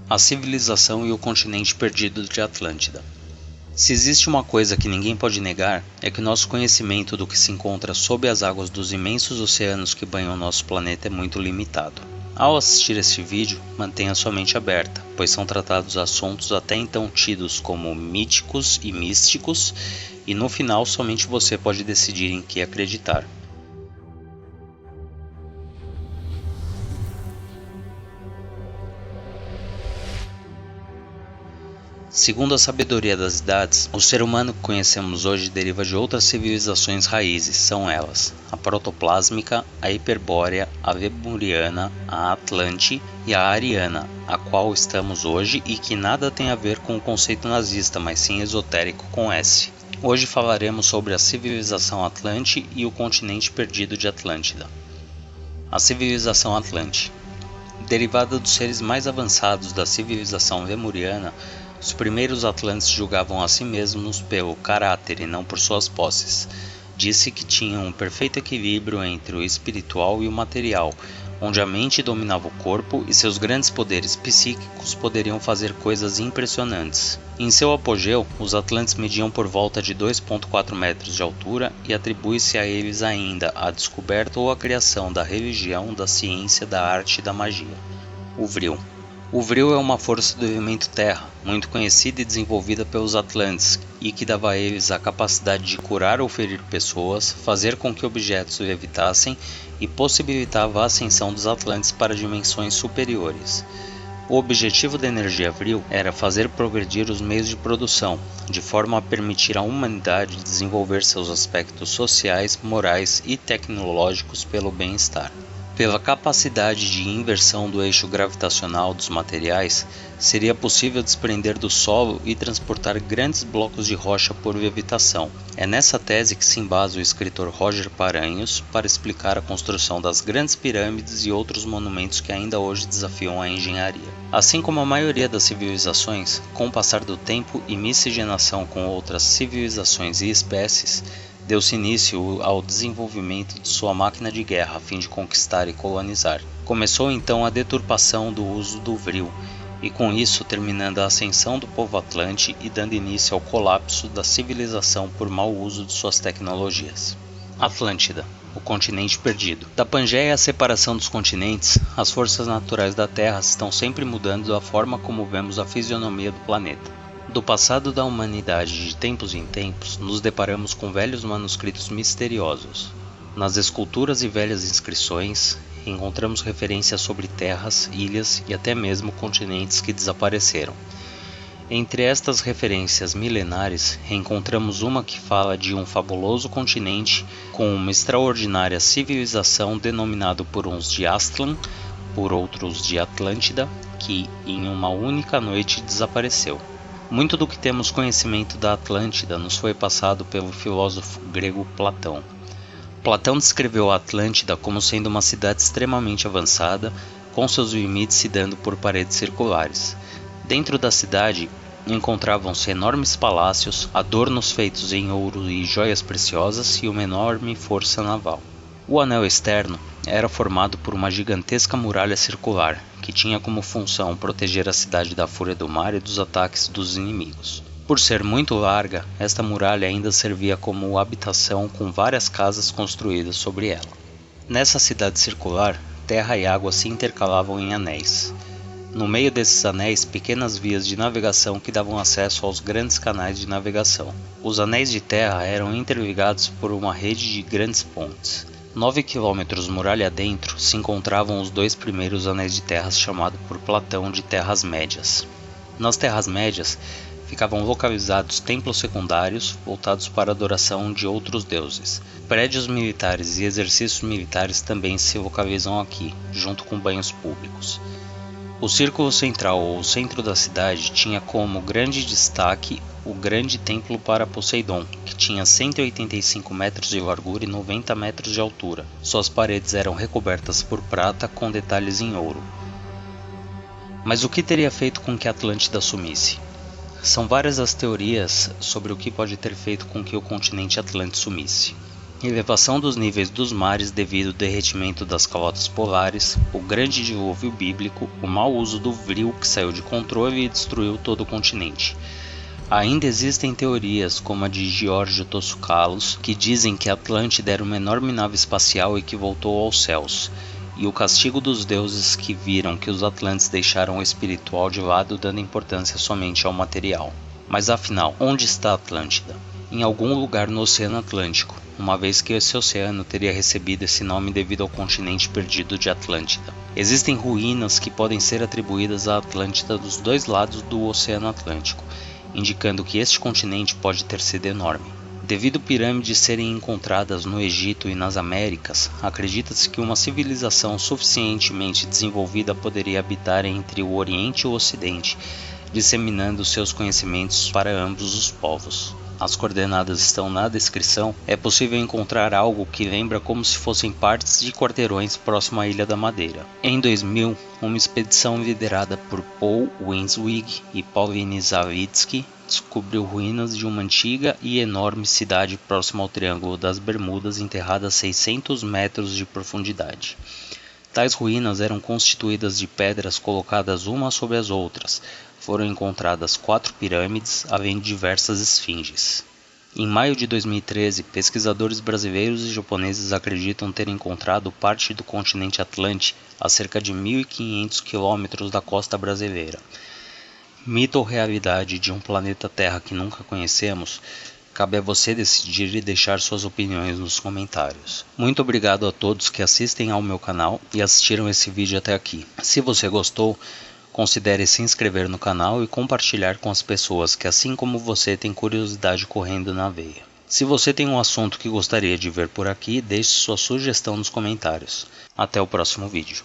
A civilização e o continente perdido de Atlântida. Se existe uma coisa que ninguém pode negar, é que nosso conhecimento do que se encontra sob as águas dos imensos oceanos que banham nosso planeta é muito limitado. Ao assistir este vídeo, mantenha sua mente aberta, pois são tratados assuntos até então tidos como míticos e místicos, e no final somente você pode decidir em que acreditar. Segundo a sabedoria das idades, o ser humano que conhecemos hoje deriva de outras civilizações raízes, são elas: a protoplásmica, a hiperbórea, a lemuriana, a atlante e a ariana, a qual estamos hoje e que nada tem a ver com o conceito nazista, mas sim esotérico com S. Hoje falaremos sobre a civilização Atlante e o continente perdido de Atlântida. A civilização Atlante. Derivada dos seres mais avançados da civilização lemuriana, os primeiros atlantes julgavam a si mesmos pelo caráter e não por suas posses. Disse que tinham um perfeito equilíbrio entre o espiritual e o material, onde a mente dominava o corpo e seus grandes poderes psíquicos poderiam fazer coisas impressionantes. Em seu apogeu, os atlantes mediam por volta de 2,4 metros de altura e atribui-se a eles ainda a descoberta ou a criação da religião, da ciência, da arte e da magia. O Vril. O Vril é uma força do elemento terra, muito conhecida e desenvolvida pelos Atlantes, e que dava a eles a capacidade de curar ou ferir pessoas, fazer com que objetos levitassem e possibilitava a ascensão dos Atlantes para dimensões superiores. O objetivo da energia Vril era fazer progredir os meios de produção, de forma a permitir à humanidade desenvolver seus aspectos sociais, morais e tecnológicos pelo bem-estar. Pela capacidade de inversão do eixo gravitacional dos materiais, seria possível desprender do solo e transportar grandes blocos de rocha por levitação. É nessa tese que se embasa o escritor Roger Paranhos para explicar a construção das grandes pirâmides e outros monumentos que ainda hoje desafiam a engenharia. Assim como a maioria das civilizações, com o passar do tempo e miscigenação com outras civilizações e espécies, deu-se início ao desenvolvimento de sua máquina de guerra a fim de conquistar e colonizar. Começou então a deturpação do uso do Vril, e com isso terminando a ascensão do povo Atlante e dando início ao colapso da civilização por mau uso de suas tecnologias. Atlântida, o continente perdido. Da Pangeia à separação dos continentes, as forças naturais da Terra estão sempre mudando da forma como vemos a fisionomia do planeta. Do passado da humanidade de tempos em tempos, nos deparamos com velhos manuscritos misteriosos. Nas esculturas e velhas inscrições, encontramos referências sobre terras, ilhas e até mesmo continentes que desapareceram. Entre estas referências milenares, encontramos uma que fala de um fabuloso continente com uma extraordinária civilização denominado por uns de Aztlan, por outros de Atlântida, que em uma única noite desapareceu. Muito do que temos conhecimento da Atlântida nos foi passado pelo filósofo grego Platão. Platão descreveu a Atlântida como sendo uma cidade extremamente avançada, com seus limites se dando por paredes circulares. Dentro da cidade encontravam-se enormes palácios, adornos feitos em ouro e joias preciosas e uma enorme força naval. O anel externo era formado por uma gigantesca muralha circular, que tinha como função proteger a cidade da fúria do mar e dos ataques dos inimigos. Por ser muito larga, esta muralha ainda servia como habitação com várias casas construídas sobre ela. Nessa cidade circular, terra e água se intercalavam em anéis. No meio desses anéis, pequenas vias de navegação que davam acesso aos grandes canais de navegação. Os anéis de terra eram interligados por uma rede de grandes pontes. 9 quilômetros muralha adentro se encontravam os 2 primeiros anéis de terras chamados por Platão de Terras Médias. Nas Terras Médias ficavam localizados templos secundários voltados para a adoração de outros deuses. Prédios militares e exercícios militares também se localizam aqui, junto com banhos públicos. O círculo central ou centro da cidade tinha como grande destaque o grande templo para Poseidon, que tinha 185 metros de largura e 90 metros de altura. Suas paredes eram recobertas por prata com detalhes em ouro. Mas o que teria feito com que a Atlântida sumisse? São várias as teorias sobre o que pode ter feito com que o continente Atlante sumisse. Elevação dos níveis dos mares devido ao derretimento das calotas polares, o grande dilúvio bíblico, o mau uso do vril que saiu de controle e destruiu todo o continente. Ainda existem teorias, como a de Giorgio Tsoukalos, que dizem que Atlântida era uma enorme nave espacial e que voltou aos céus, e o castigo dos deuses que viram que os Atlantes deixaram o espiritual de lado, dando importância somente ao material. Mas afinal, onde está Atlântida? Em algum lugar no Oceano Atlântico, uma vez que esse oceano teria recebido esse nome devido ao continente perdido de Atlântida. Existem ruínas que podem ser atribuídas à Atlântida dos dois lados do Oceano Atlântico, indicando que este continente pode ter sido enorme. Devido pirâmides serem encontradas no Egito e nas Américas, acredita-se que uma civilização suficientemente desenvolvida poderia habitar entre o Oriente e o Ocidente, disseminando seus conhecimentos para ambos os povos. As coordenadas estão na descrição. É possível encontrar algo que lembra como se fossem partes de quarteirões próximo à Ilha da Madeira. Em 2000, uma expedição liderada por Paul Wenswig e Pauline Zawadzki descobriu ruínas de uma antiga e enorme cidade próxima ao Triângulo das Bermudas, enterrada a 600 metros de profundidade. Tais ruínas eram constituídas de pedras colocadas umas sobre as outras. Foram encontradas 4 pirâmides, além de diversas esfinges. Em maio de 2013, pesquisadores brasileiros e japoneses acreditam ter encontrado parte do continente Atlântico a cerca de 1.500 quilômetros da costa brasileira. Mito ou realidade de um planeta Terra que nunca conhecemos? Cabe a você decidir e deixar suas opiniões nos comentários. Muito obrigado a todos que assistem ao meu canal e assistiram esse vídeo até aqui. Se você gostou, considere se inscrever no canal e compartilhar com as pessoas que, assim como você, têm curiosidade correndo na veia. Se você tem um assunto que gostaria de ver por aqui, deixe sua sugestão nos comentários. Até o próximo vídeo.